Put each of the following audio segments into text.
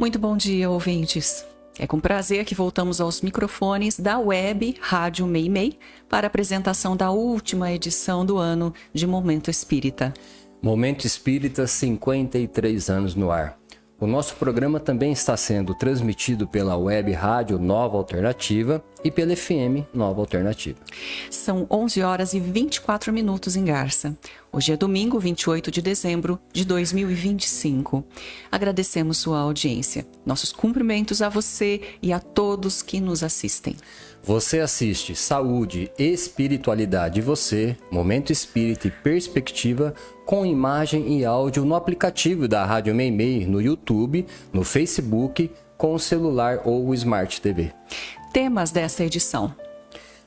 Muito bom dia, ouvintes. É com prazer que voltamos aos microfones da web Rádio Meimei para a apresentação da última edição do ano de Momento Espírita. Momento Espírita, 53 anos no ar. O nosso programa também está sendo transmitido pela web Rádio Nova Alternativa e pela FM Nova Alternativa. São 11 horas e 24 minutos em Garça. Hoje é domingo, 28 de dezembro de 2025. Agradecemos sua audiência. Nossos cumprimentos a você e a todos que nos assistem. Você assiste Saúde, Espiritualidade e Você, Momento Espírita e Perspectiva, com imagem e áudio no aplicativo da Rádio Meimei, no YouTube, no Facebook, com o celular ou o Smart TV. Temas dessa edição: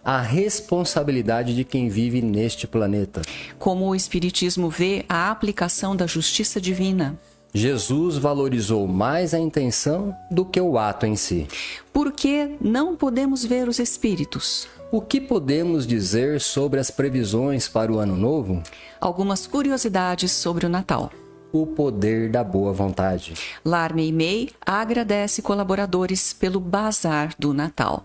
a responsabilidade de quem vive neste planeta. Como o Espiritismo vê a aplicação da justiça divina. Jesus valorizou mais a intenção do que o ato em si. Por que não podemos ver os espíritos? O que podemos dizer sobre as previsões para o ano novo? Algumas curiosidades sobre o Natal. O poder da boa vontade. Lar Meimei agradece colaboradores pelo Bazar do Natal.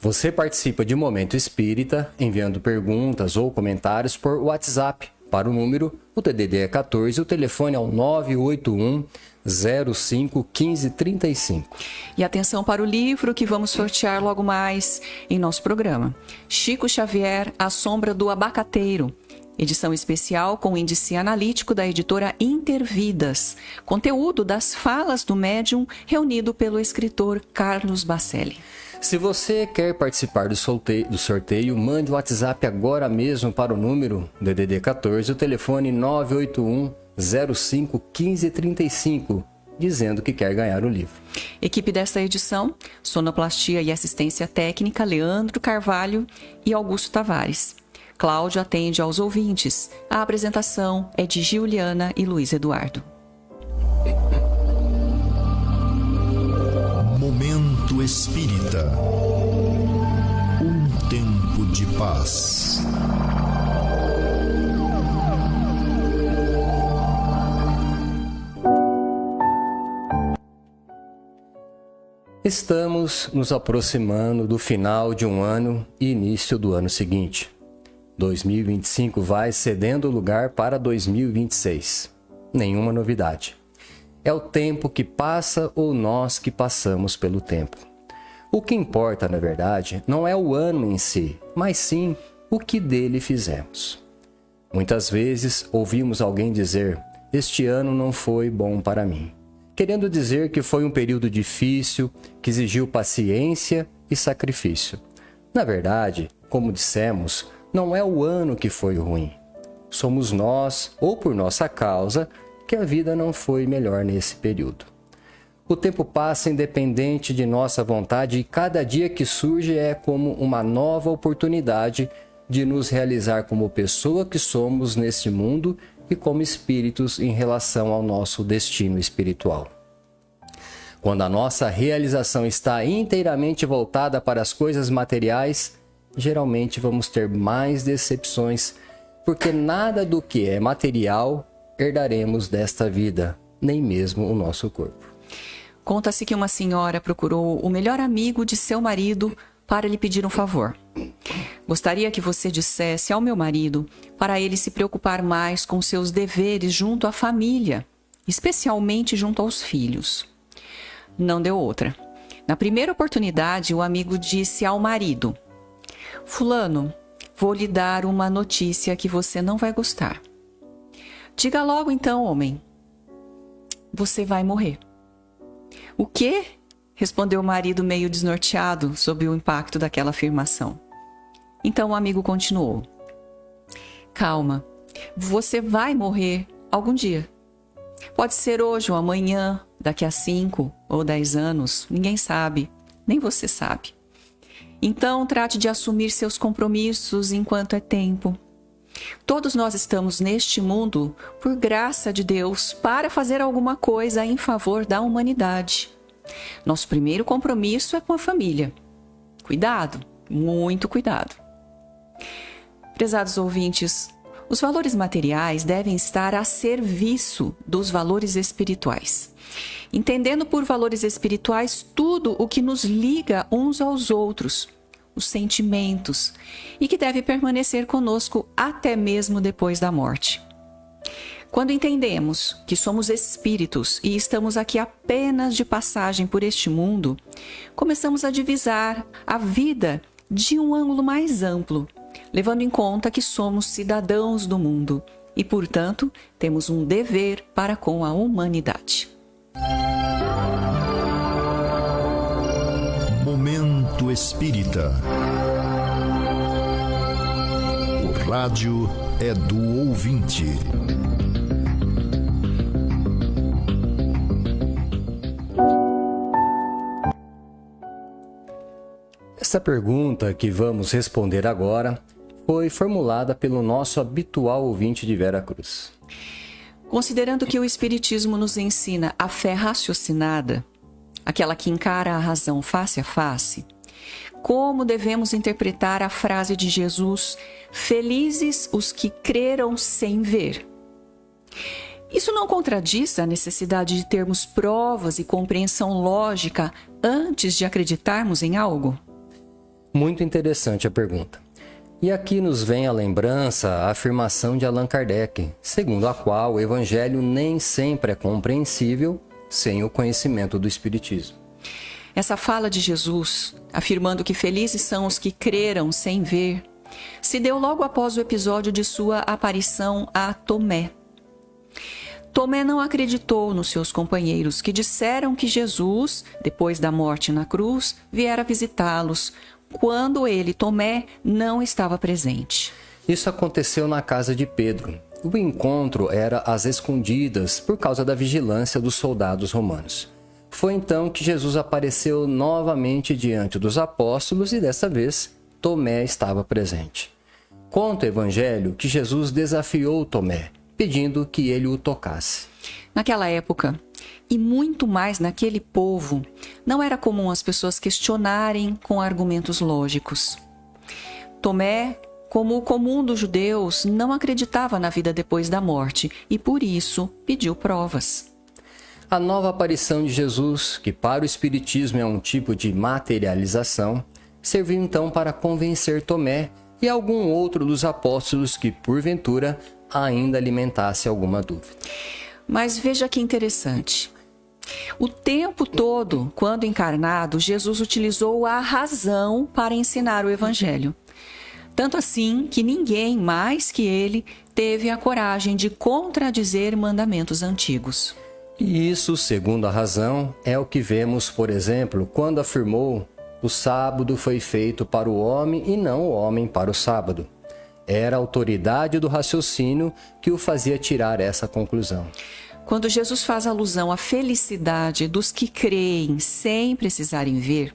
Você participa de Momento Espírita enviando perguntas ou comentários por WhatsApp para o número, o DDD é 14, o telefone é o 981 05 15 35. E atenção para o livro que vamos sortear logo mais em nosso programa. Chico Xavier, A Sombra do Abacateiro. Edição especial com índice analítico da editora Intervidas. Conteúdo das falas do médium reunido pelo escritor Carlos Bacelli. Se você quer participar do sorteio, mande o WhatsApp agora mesmo para o número DDD 14, o telefone 981 05 15 35, dizendo que quer ganhar o livro. Equipe desta edição: sonoplastia e assistência técnica Leandro Carvalho e Augusto Tavares. Cláudio atende aos ouvintes. A apresentação é de Giuliana e Luiz Eduardo. Momento Espírita. Um tempo de paz. Estamos nos aproximando do final de um ano e início do ano seguinte. 2025 vai cedendo lugar para 2026. Nenhuma novidade. É o tempo que passa ou nós que passamos pelo tempo. O que importa, na verdade, não é o ano em si, mas sim o que dele fizemos. Muitas vezes ouvimos alguém dizer: "Este ano não foi bom para mim", querendo dizer que foi um período difícil, que exigiu paciência e sacrifício. Na verdade, como dissemos, não é o ano que foi ruim. Somos nós, ou por nossa causa, que a vida não foi melhor nesse período. O tempo passa independente de nossa vontade e cada dia que surge é como uma nova oportunidade de nos realizar como pessoa que somos nesse mundo e como espíritos em relação ao nosso destino espiritual. Quando a nossa realização está inteiramente voltada para as coisas materiais, geralmente vamos ter mais decepções, porque nada do que é material herdaremos desta vida, nem mesmo o nosso corpo. Conta-se que uma senhora procurou o melhor amigo de seu marido para lhe pedir um favor. Gostaria que você dissesse ao meu marido para ele se preocupar mais com seus deveres junto à família, especialmente junto aos filhos. Não deu outra. Na primeira oportunidade, o amigo disse ao marido: "Fulano, vou lhe dar uma notícia que você não vai gostar." "Diga logo então, homem." "Você vai morrer." "O quê?" respondeu o marido meio desnorteado sob o impacto daquela afirmação. Então o amigo continuou: "Calma, você vai morrer algum dia. Pode ser hoje ou amanhã, daqui a 5 ou 10 anos, ninguém sabe, nem você sabe. Então trate de assumir seus compromissos enquanto é tempo. Todos nós estamos neste mundo, por graça de Deus, para fazer alguma coisa em favor da humanidade. Nosso primeiro compromisso é com a família. Cuidado, muito cuidado." Prezados ouvintes, Os valores materiais devem estar a serviço dos valores espirituais, entendendo por valores espirituais tudo o que nos liga uns aos outros, os sentimentos, e que deve permanecer conosco até mesmo depois da morte. Quando entendemos que somos espíritos e estamos aqui apenas de passagem por este mundo, começamos a divisar a vida de um ângulo mais amplo, levando em conta que somos cidadãos do mundo e, portanto, temos um dever para com a humanidade. Momento Espírita. O rádio é do ouvinte. Essa pergunta que vamos responder agora foi formulada pelo nosso habitual ouvinte de Vera Cruz. Considerando que o Espiritismo nos ensina a fé raciocinada, aquela que encara a razão face a face, como devemos interpretar a frase de Jesus, felizes os que creram sem ver? Isso não contradiz a necessidade de termos provas e compreensão lógica antes de acreditarmos em algo? Muito interessante a pergunta. E aqui nos vem à lembrança a afirmação de Allan Kardec, segundo a qual o Evangelho nem sempre é compreensível sem o conhecimento do Espiritismo. Essa fala de Jesus, afirmando que felizes são os que creram sem ver, se deu logo após o episódio de sua aparição a Tomé. Tomé não acreditou nos seus companheiros que disseram que Jesus, depois da morte na cruz, viera visitá-los, quando ele, Tomé, não estava presente. Isso aconteceu na casa de Pedro. O encontro era às escondidas por causa da vigilância dos soldados romanos. Foi então que Jesus apareceu novamente diante dos apóstolos e dessa vez Tomé estava presente. Conta o Evangelho que Jesus desafiou Tomé, pedindo que ele o tocasse. Naquela época, e muito mais naquele povo, não era comum as pessoas questionarem com argumentos lógicos. Tomé, como o comum dos judeus, não acreditava na vida depois da morte e, por isso, pediu provas. A nova aparição de Jesus, que para o Espiritismo é um tipo de materialização, serviu então para convencer Tomé e algum outro dos apóstolos que, porventura, ainda alimentasse alguma dúvida. Mas veja que interessante. O tempo todo, quando encarnado, Jesus utilizou a razão para ensinar o Evangelho. Tanto assim que ninguém mais que ele teve a coragem de contradizer mandamentos antigos. E isso, segundo a razão, é o que vemos, por exemplo, quando afirmou: o sábado foi feito para o homem e não o homem para o sábado. Era a autoridade do raciocínio que o fazia tirar essa conclusão. Quando Jesus faz alusão à felicidade dos que creem sem precisarem ver,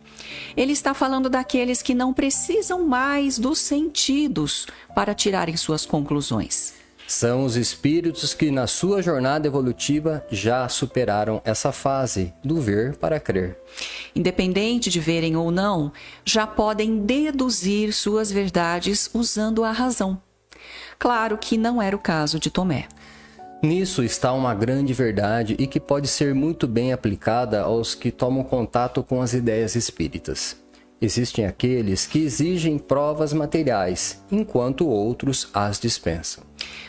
ele está falando daqueles que não precisam mais dos sentidos para tirarem suas conclusões. São os espíritos que, na sua jornada evolutiva, já superaram essa fase do ver para crer. Independente de verem ou não, já podem deduzir suas verdades usando a razão. Claro que não era o caso de Tomé. Nisso está uma grande verdade e que pode ser muito bem aplicada aos que tomam contato com as ideias espíritas. Existem aqueles que exigem provas materiais, enquanto outros as dispensam.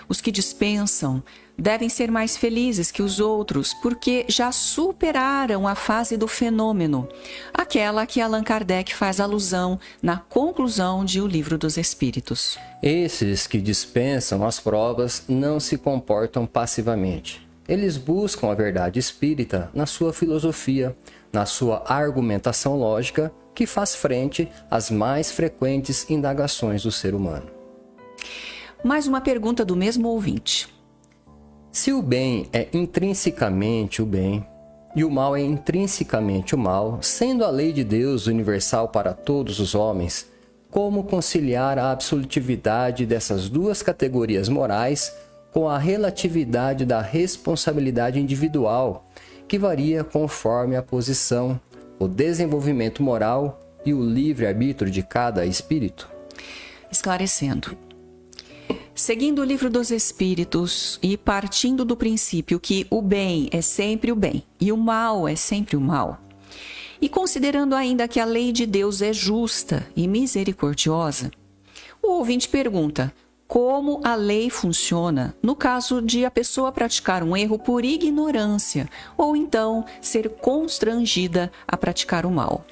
Os que dispensam devem ser mais felizes que os outros, porque já superaram a fase do fenômeno, aquela que Allan Kardec faz alusão na conclusão de O Livro dos Espíritos. Esses que dispensam as provas não se comportam passivamente. Eles buscam a verdade espírita na sua filosofia, na sua argumentação lógica, que faz frente às mais frequentes indagações do ser humano. Mais uma pergunta do mesmo ouvinte. Se o bem é intrinsecamente o bem e o mal é intrinsecamente o mal, sendo a lei de Deus universal para todos os homens, como conciliar a absolutividade dessas duas categorias morais com a relatividade da responsabilidade individual, que varia conforme a posição, o desenvolvimento moral e o livre-arbítrio de cada espírito? Esclarecendo. Seguindo o livro dos Espíritos e partindo do princípio que o bem é sempre o bem e o mal é sempre o mal, e considerando ainda que a lei de Deus é justa e misericordiosa, o ouvinte pergunta como a lei funciona no caso de a pessoa praticar um erro por ignorância ou então ser constrangida a praticar o mal.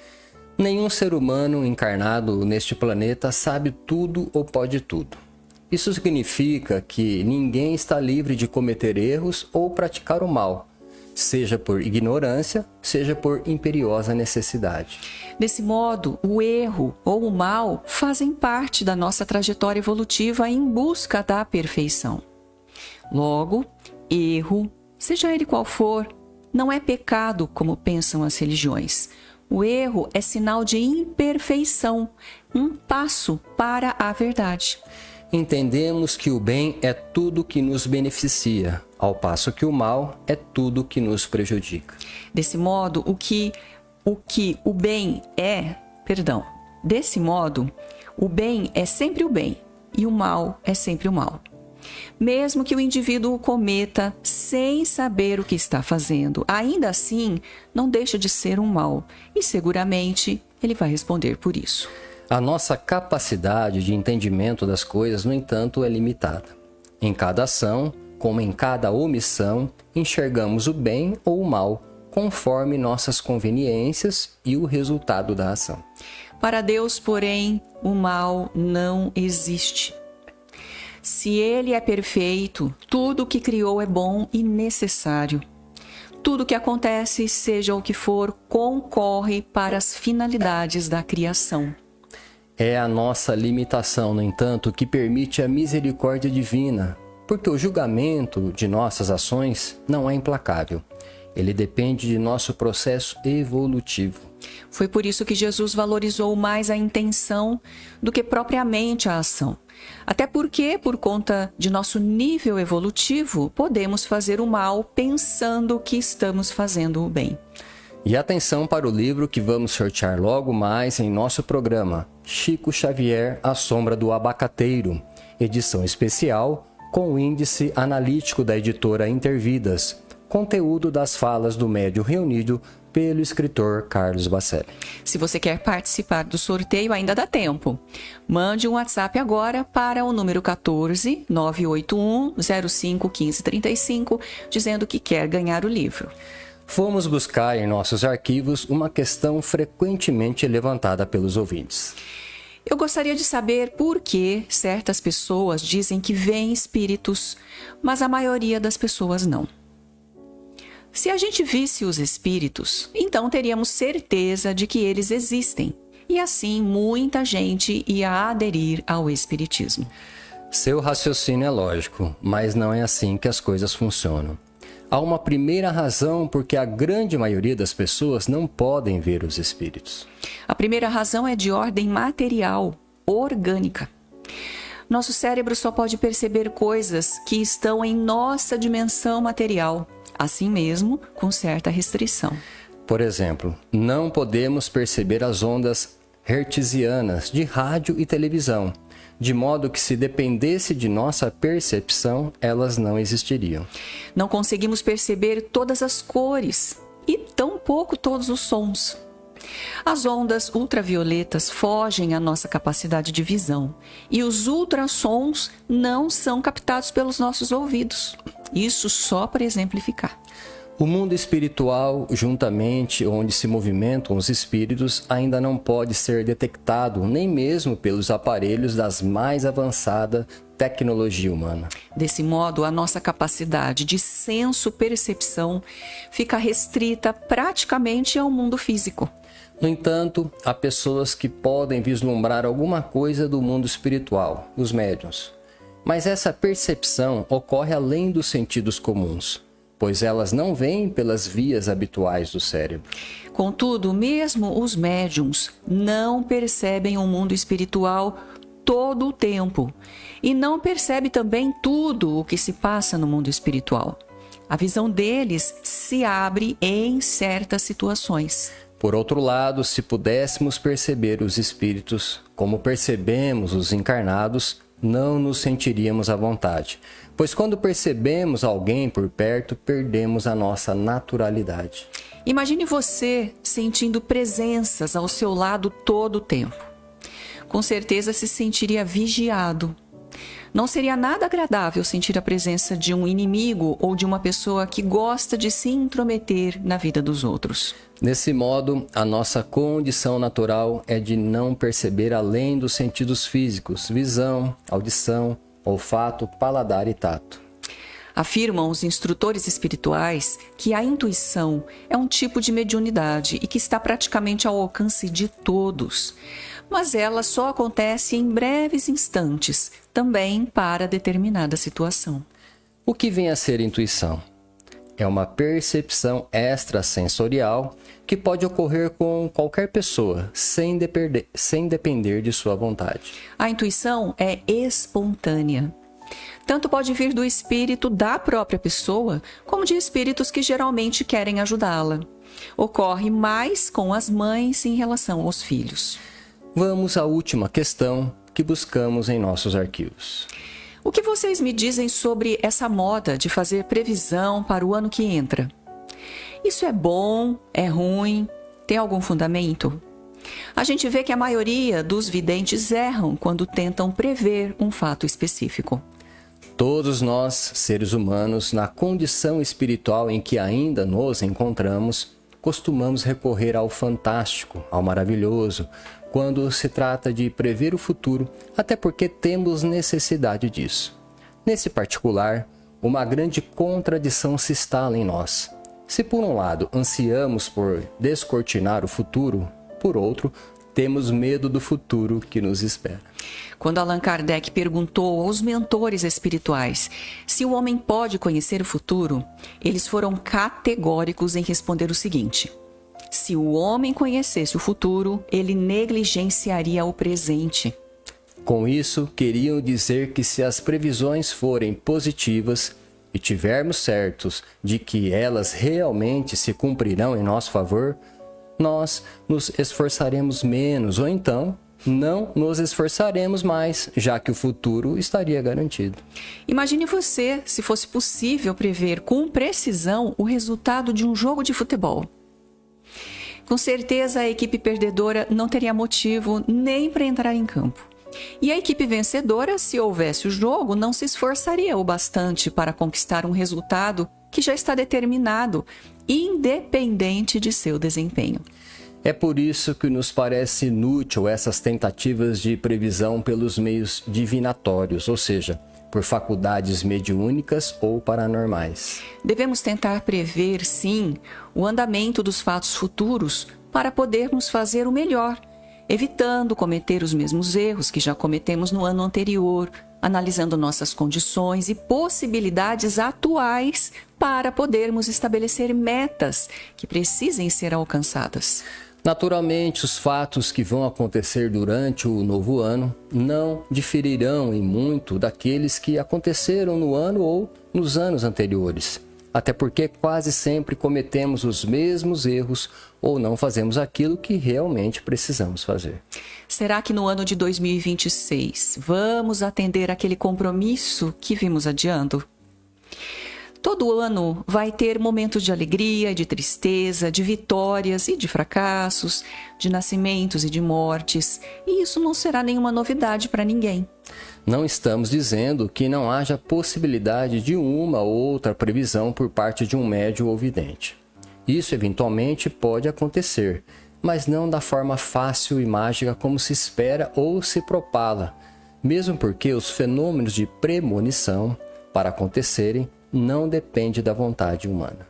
Nenhum ser humano encarnado neste planeta sabe tudo ou pode tudo. Isso significa que ninguém está livre de cometer erros ou praticar o mal, seja por ignorância, seja por imperiosa necessidade. Desse modo, o erro ou o mal fazem parte da nossa trajetória evolutiva em busca da perfeição. Logo, erro, seja ele qual for, não é pecado como pensam as religiões. O erro é sinal de imperfeição, um passo para a verdade. Entendemos que o bem é tudo que nos beneficia, ao passo que o mal é tudo que nos prejudica. Desse modo, o bem é sempre o bem e o mal é sempre o mal. Mesmo que o indivíduo o cometa sem saber o que está fazendo, ainda assim não deixa de ser um mal e seguramente ele vai responder por isso. A nossa capacidade de entendimento das coisas, no entanto, é limitada. Em cada ação, como em cada omissão, enxergamos o bem ou o mal, conforme nossas conveniências e o resultado da ação. Para Deus, porém, o mal não existe. Se Ele é perfeito, tudo o que criou é bom e necessário. Tudo o que acontece, seja o que for, concorre para as finalidades da criação. É a nossa limitação, no entanto, que permite a misericórdia divina, porque o julgamento de nossas ações não é implacável. Ele depende de nosso processo evolutivo. Foi por isso que Jesus valorizou mais a intenção do que propriamente a ação. Até porque, por conta de nosso nível evolutivo, podemos fazer o mal pensando que estamos fazendo o bem. E atenção para o livro que vamos sortear logo mais em nosso programa, Chico Xavier, A Sombra do Abacateiro, edição especial com o índice analítico da editora Intervidas, conteúdo das falas do médium reunido pelo escritor Carlos Bacelli. Se você quer participar do sorteio, ainda dá tempo. Mande um WhatsApp agora para o número 14 981 05 15 35, dizendo que quer ganhar o livro. Fomos buscar em nossos arquivos uma questão frequentemente levantada pelos ouvintes. Eu gostaria de saber por que certas pessoas dizem que veem espíritos, mas a maioria das pessoas não. Se a gente visse os espíritos, então teríamos certeza de que eles existem. E assim muita gente ia aderir ao espiritismo. Seu raciocínio é lógico, mas não é assim que as coisas funcionam. Há uma primeira razão por que a grande maioria das pessoas não podem ver os espíritos. A primeira razão é de ordem material, orgânica. Nosso cérebro só pode perceber coisas que estão em nossa dimensão material, assim mesmo com certa restrição. Por exemplo, não podemos perceber as ondas hertzianas de rádio e televisão, de modo que se dependesse de nossa percepção, elas não existiriam. Não conseguimos perceber todas as cores e tampouco todos os sons. As ondas ultravioletas fogem à nossa capacidade de visão e os ultrassons não são captados pelos nossos ouvidos. Isso só para exemplificar. O mundo espiritual, juntamente onde se movimentam os espíritos, ainda não pode ser detectado nem mesmo pelos aparelhos das mais avançada tecnologia humana. Desse modo, a nossa capacidade de senso-percepção fica restrita praticamente ao mundo físico. No entanto, há pessoas que podem vislumbrar alguma coisa do mundo espiritual, os médiuns. Mas essa percepção ocorre além dos sentidos comuns, pois elas não vêm pelas vias habituais do cérebro. Contudo, mesmo os médiuns não percebem o mundo espiritual todo o tempo e não percebem também tudo o que se passa no mundo espiritual. A visão deles se abre em certas situações. Por outro lado, se pudéssemos perceber os espíritos como percebemos os encarnados, não nos sentiríamos à vontade, pois quando percebemos alguém por perto, perdemos a nossa naturalidade. Imagine você sentindo presenças ao seu lado todo o tempo. Com certeza se sentiria vigiado. Não seria nada agradável sentir a presença de um inimigo ou de uma pessoa que gosta de se intrometer na vida dos outros. Desse modo, a nossa condição natural é de não perceber além dos sentidos físicos, visão, audição, olfato, paladar e tato. Afirmam os instrutores espirituais que a intuição é um tipo de mediunidade e que está praticamente ao alcance de todos. Mas ela só acontece em breves instantes, também para determinada situação. O que vem a ser intuição? É uma percepção extrasensorial que pode ocorrer com qualquer pessoa, sem depender de sua vontade. A intuição é espontânea. Tanto pode vir do espírito da própria pessoa, como de espíritos que geralmente querem ajudá-la. Ocorre mais com as mães em relação aos filhos. Vamos à última questão que buscamos em nossos arquivos. O que vocês me dizem sobre essa moda de fazer previsão para o ano que entra? Isso é bom? É ruim? Tem algum fundamento? A gente vê que a maioria dos videntes erram quando tentam prever um fato específico. Todos nós, seres humanos, na condição espiritual em que ainda nos encontramos, costumamos recorrer ao fantástico, ao maravilhoso, quando se trata de prever o futuro, até porque temos necessidade disso. Nesse particular, uma grande contradição se instala em nós. Se por um lado ansiamos por descortinar o futuro, por outro, temos medo do futuro que nos espera. Quando Allan Kardec perguntou aos mentores espirituais se o homem pode conhecer o futuro, eles foram categóricos em responder o seguinte: se o homem conhecesse o futuro, ele negligenciaria o presente. Com isso, queriam dizer que se as previsões forem positivas e tivermos certos de que elas realmente se cumprirão em nosso favor, nós nos esforçaremos menos, ou então não nos esforçaremos mais, já que o futuro estaria garantido. Imagine você se fosse possível prever com precisão o resultado de um jogo de futebol. Com certeza a equipe perdedora não teria motivo nem para entrar em campo. E a equipe vencedora, se houvesse o jogo, não se esforçaria o bastante para conquistar um resultado que já está determinado, independente de seu desempenho. É por isso que nos parece inútil essas tentativas de previsão pelos meios divinatórios, ou seja, por faculdades mediúnicas ou paranormais. Devemos tentar prever, sim, o andamento dos fatos futuros para podermos fazer o melhor, evitando cometer os mesmos erros que já cometemos no ano anterior, analisando nossas condições e possibilidades atuais para podermos estabelecer metas que precisem ser alcançadas. Naturalmente, os fatos que vão acontecer durante o novo ano não diferirão em muito daqueles que aconteceram no ano ou nos anos anteriores. Até porque quase sempre cometemos os mesmos erros ou não fazemos aquilo que realmente precisamos fazer. Será que no ano de 2026 vamos atender aquele compromisso que vimos adiando? Todo ano vai ter momentos de alegria e de tristeza, de vitórias e de fracassos, de nascimentos e de mortes, e isso não será nenhuma novidade para ninguém. Não estamos dizendo que não haja possibilidade de uma ou outra previsão por parte de um médium ou vidente. Isso eventualmente pode acontecer, mas não da forma fácil e mágica como se espera ou se propala, mesmo porque os fenômenos de premonição, para acontecerem, não depende da vontade humana.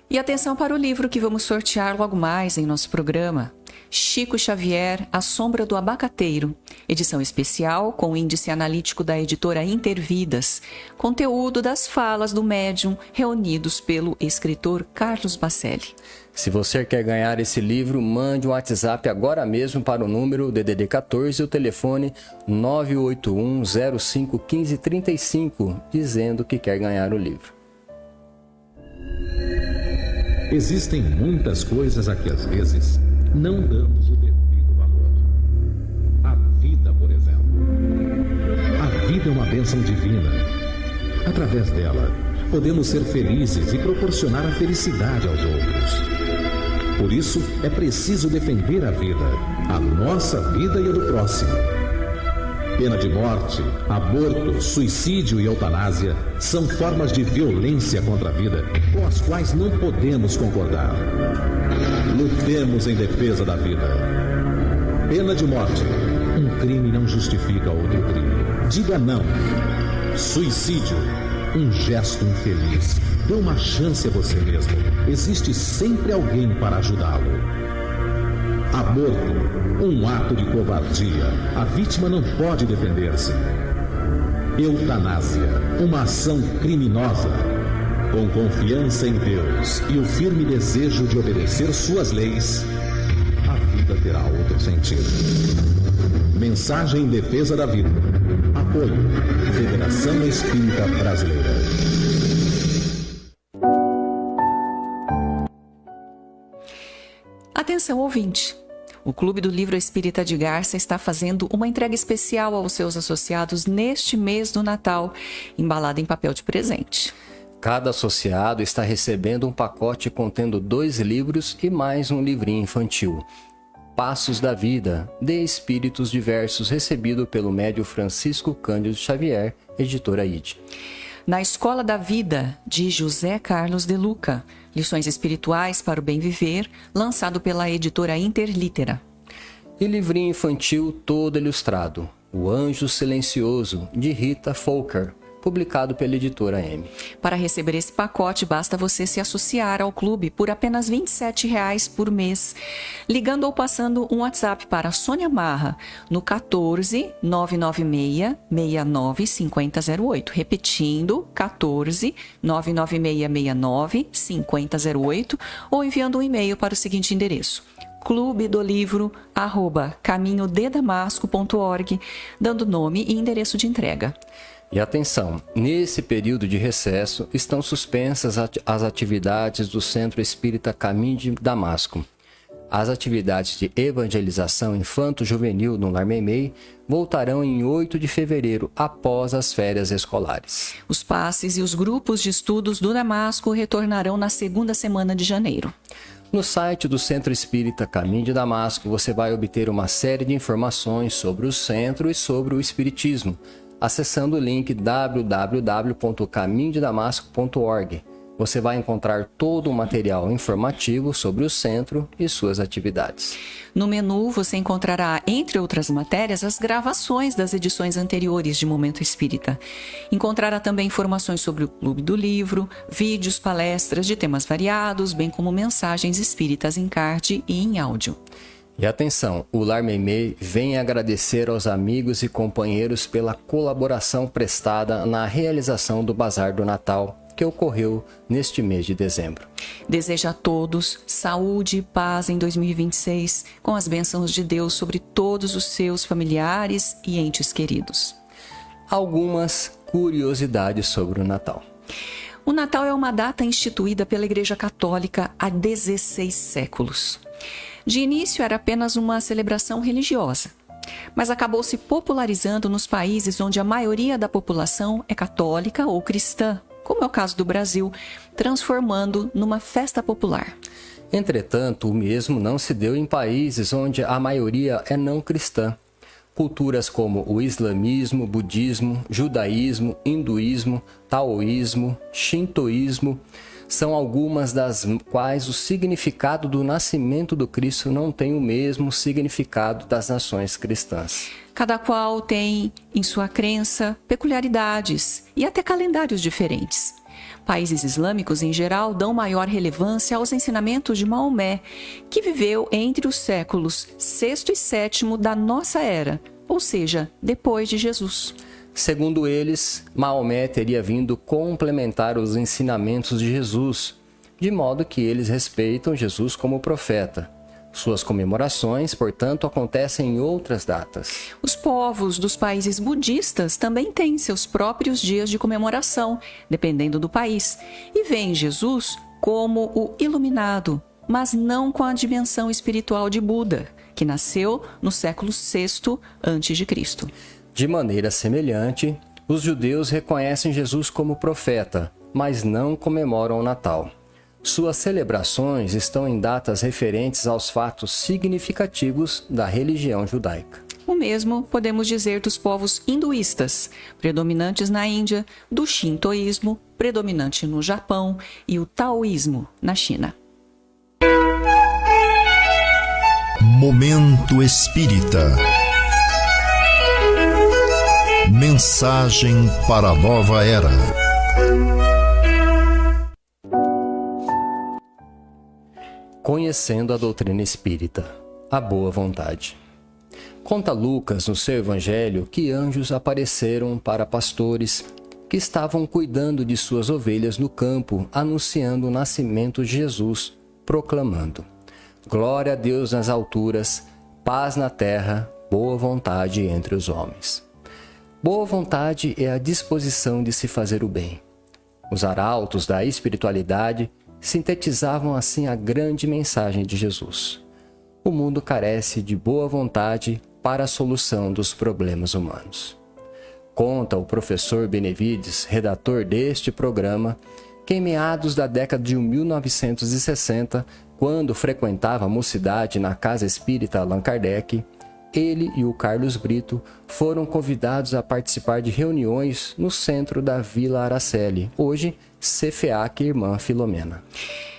E atenção para o livro que vamos sortear logo mais em nosso programa. Chico Xavier, A Sombra do Abacateiro. Edição especial com o índice analítico da editora Intervidas. Conteúdo das falas do médium reunidos pelo escritor Carlos Bacelli. Se você quer ganhar esse livro, mande um WhatsApp agora mesmo para o número DDD 14 e o telefone 981051535, dizendo que quer ganhar o livro. Existem muitas coisas a que às vezes não damos o devido valor. A vida, por exemplo. vida é uma bênção divina. Através dela, podemos ser felizes e proporcionar a felicidade aos outros. Por isso, é preciso defender a vida, a nossa vida e a do próximo. Pena de morte, aborto, suicídio e eutanásia são formas de violência contra a vida com as quais não podemos concordar. Lutemos em defesa da vida. Pena de morte. Um crime não justifica outro crime. Diga não. Suicídio. Um gesto infeliz. Dê uma chance a você mesmo. Existe sempre alguém para ajudá-lo. Aborto. Um ato de covardia. A vítima não pode defender-se. Eutanásia. Uma ação criminosa. Com confiança em Deus e o firme desejo de obedecer suas leis, a vida terá outro sentido. Mensagem em defesa da vida. Apoio. Federação Espírita Brasileira. Atenção, ouvinte! O Clube do Livro Espírita de Garça está fazendo uma entrega especial aos seus associados neste mês do Natal, embalada em papel de presente. Cada associado está recebendo um pacote contendo 2 livros e mais um livrinho infantil. Passos da Vida, de Espíritos Diversos, recebido pelo médium Francisco Cândido Xavier, editora ID. Na Escola da Vida, de José Carlos de Luca, Lições Espirituais para o Bem Viver, lançado pela editora Interlitera. E livrinho infantil todo ilustrado, O Anjo Silencioso, de Rita Folker, publicado pela editora M. Para receber esse pacote, basta você se associar ao clube por apenas R$ 27,00 por mês, ligando ou passando um WhatsApp para Sônia Marra no 14 996 69 5008. Repetindo, 14 996 69 5008, ou enviando um e-mail para o seguinte endereço: clubedolivro@caminhodedamasco.org, dando nome e endereço de entrega. E atenção, nesse período de recesso estão suspensas as atividades do Centro Espírita Caminho de Damasco. As atividades de evangelização infanto-juvenil no Lar Meimei voltarão em 8 de fevereiro, após as férias escolares. Os passes e os grupos de estudos do Damasco retornarão na segunda semana de janeiro. No site do Centro Espírita Caminho de Damasco, você vai obter uma série de informações sobre o centro e sobre o espiritismo, acessando o link www.caminhodedamasco.org. Você vai encontrar todo o material informativo sobre o centro e suas atividades. No menu, você encontrará, entre outras matérias, as gravações das edições anteriores de Momento Espírita. Encontrará também informações sobre o Clube do Livro, vídeos, palestras de temas variados, bem como mensagens espíritas em card e em áudio. E atenção, o Lar Meimei vem agradecer aos amigos e companheiros pela colaboração prestada na realização do Bazar do Natal, que ocorreu neste mês de dezembro. Desejo a todos saúde e paz em 2026, com as bênçãos de Deus sobre todos os seus familiares e entes queridos. Algumas curiosidades sobre o Natal. O Natal é uma data instituída pela Igreja Católica há 16 séculos. De início era apenas uma celebração religiosa, mas acabou se popularizando nos países onde a maioria da população é católica ou cristã, como é o caso do Brasil, transformando numa festa popular. Entretanto, o mesmo não se deu em países onde a maioria é não cristã. Culturas como o islamismo, budismo, judaísmo, hinduísmo, taoísmo, shintoísmo são algumas das quais o significado do nascimento do Cristo não tem o mesmo significado das nações cristãs. Cada qual tem, em sua crença, peculiaridades e até calendários diferentes. Países islâmicos, em geral, dão maior relevância aos ensinamentos de Maomé, que viveu entre os séculos VI e VII da nossa era, ou seja, depois de Jesus. Segundo eles, Maomé teria vindo complementar os ensinamentos de Jesus, de modo que eles respeitam Jesus como profeta. Suas comemorações, portanto, acontecem em outras datas. Os povos dos países budistas também têm seus próprios dias de comemoração, dependendo do país, e veem Jesus como o iluminado, mas não com a dimensão espiritual de Buda, que nasceu no século VI a.C. De maneira semelhante, os judeus reconhecem Jesus como profeta, mas não comemoram o Natal. Suas celebrações estão em datas referentes aos fatos significativos da religião judaica. O mesmo podemos dizer dos povos hinduístas, predominantes na Índia, do shintoísmo, predominante no Japão, e o taoísmo, na China. Momento Espírita. Mensagem para a nova era. Conhecendo a doutrina espírita, a boa vontade. Conta Lucas no seu evangelho que anjos apareceram para pastores que estavam cuidando de suas ovelhas no campo, anunciando o nascimento de Jesus, proclamando: glória a Deus nas alturas, paz na terra, boa vontade entre os homens. Boa vontade é a disposição de se fazer o bem. Os arautos da espiritualidade sintetizavam assim a grande mensagem de Jesus. O mundo carece de boa vontade para a solução dos problemas humanos. Conta o professor Benevides, redator deste programa, que em meados da década de 1960, quando frequentava a mocidade na Casa Espírita Allan Kardec, ele e o Carlos Brito foram convidados a participar de reuniões no centro da Vila Araceli, hoje CFEAC Irmã Filomena.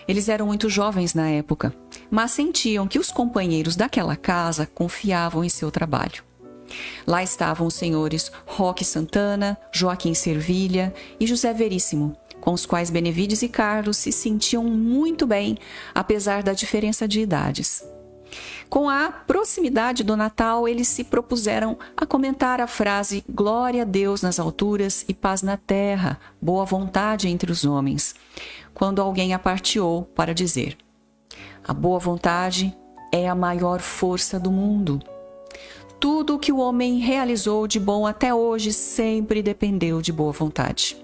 Eles eram muito jovens na época, mas sentiam que os companheiros daquela casa confiavam em seu trabalho. Lá estavam os senhores Roque Santana, Joaquim Servilha e José Veríssimo, com os quais Benevides e Carlos se sentiam muito bem, apesar da diferença de idades. Com a proximidade do Natal, eles se propuseram a comentar a frase glória a Deus nas alturas e paz na terra, boa vontade entre os homens, quando alguém aparteou para dizer: a boa vontade é a maior força do mundo. Tudo o que o homem realizou de bom até hoje sempre dependeu de boa vontade.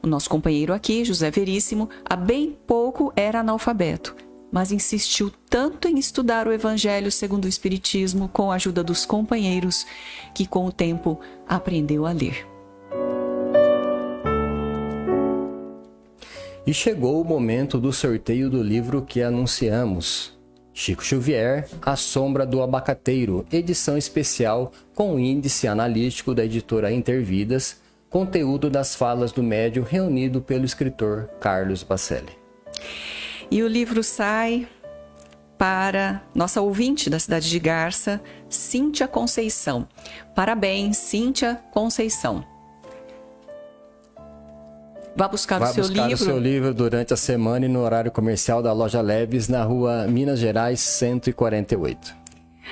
O nosso companheiro aqui, José Veríssimo, há bem pouco era analfabeto, mas insistiu tanto em estudar o Evangelho segundo o Espiritismo com a ajuda dos companheiros, que com o tempo aprendeu a ler. E chegou o momento do sorteio do livro que anunciamos. Chico Xavier, A Sombra do Abacateiro, edição especial com o índice analítico da editora Intervidas, conteúdo das falas do médium reunido pelo escritor Carlos Bacelli. E o livro sai para nossa ouvinte da cidade de Garça, Cíntia Conceição. Parabéns, Cíntia Conceição. Vá buscar o seu livro durante a semana e no horário comercial da Loja Leves, na rua Minas Gerais 148.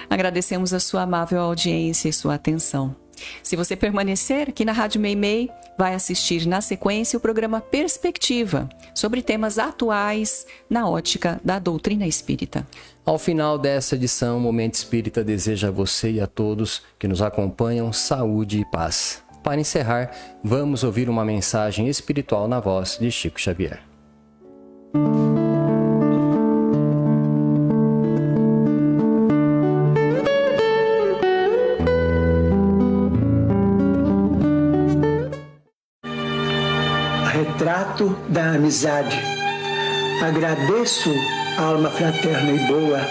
Agradecemos a sua amável audiência e sua atenção. Se você permanecer aqui na Rádio Meimei, vai assistir na sequência o programa Perspectiva, sobre temas atuais na ótica da doutrina espírita. Ao final dessa edição, o Momento Espírita deseja a você e a todos que nos acompanham saúde e paz. Para encerrar, vamos ouvir uma mensagem espiritual na voz de Chico Xavier. Retrato da amizade. Agradeço, alma fraterna e boa,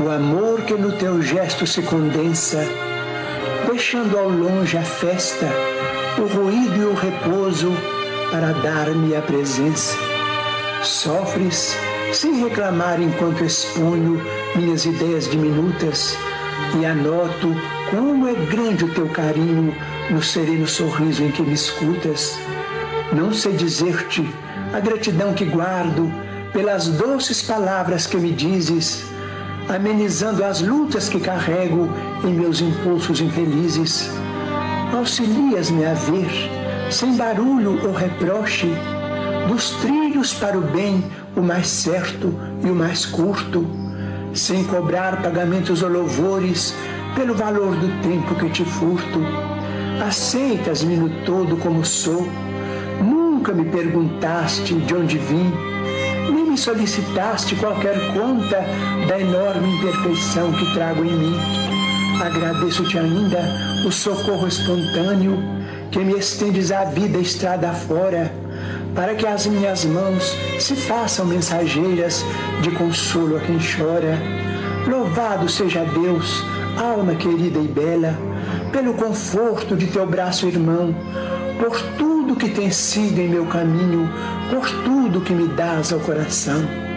o amor que no teu gesto se condensa, deixando ao longe a festa, o ruído e o repouso para dar-me a presença. Sofres sem reclamar enquanto exponho minhas ideias diminutas e anoto como é grande o teu carinho no sereno sorriso em que me escutas. Não sei dizer-te a gratidão que guardo pelas doces palavras que me dizes, amenizando as lutas que carrego em meus impulsos infelizes. Auxilias-me a ver, sem barulho ou reproche, dos trilhos para o bem o mais certo e o mais curto, sem cobrar pagamentos ou louvores pelo valor do tempo que te furto. Aceitas-me no todo como sou, nunca me perguntaste de onde vim, nem me solicitaste qualquer conta da enorme imperfeição que trago em mim. Agradeço-te ainda o socorro espontâneo que me estendes a vida estrada fora, para que as minhas mãos se façam mensageiras de consolo a quem chora. Louvado seja Deus, alma querida e bela, pelo conforto de teu braço irmão, por tudo que tens sido em meu caminho, por tudo que me dás ao coração.